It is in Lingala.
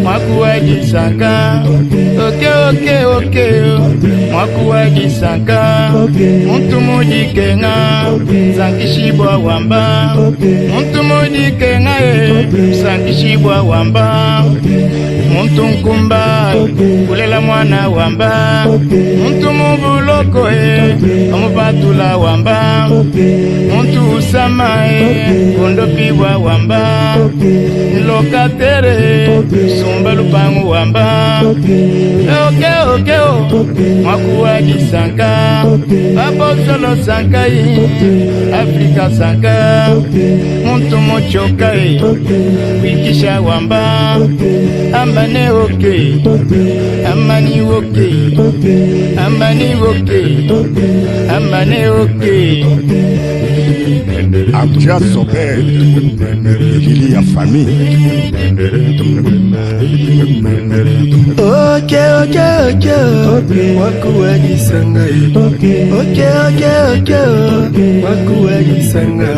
Mwakuwa Gisanga. Mwakuwa Gisanga. Muntu mujikenga sankishibwa wamba. Muntu mujikenga sankishibwa wamba. Muntu nkumba kulela mwana wamba. Muntu mubuloko amupatula wamba. Muntu usama kondopibwa wamba. Lokatere sumba lupangu wamba. Mwakuwa Gisanga. Babo solo sanka Afrika sanka. Muntu mochoka wikisha wamba. Amane amani Abdia Sobel, Lili ya famille. Mwakuwa Gisanga. Mwakuwa Gisanga.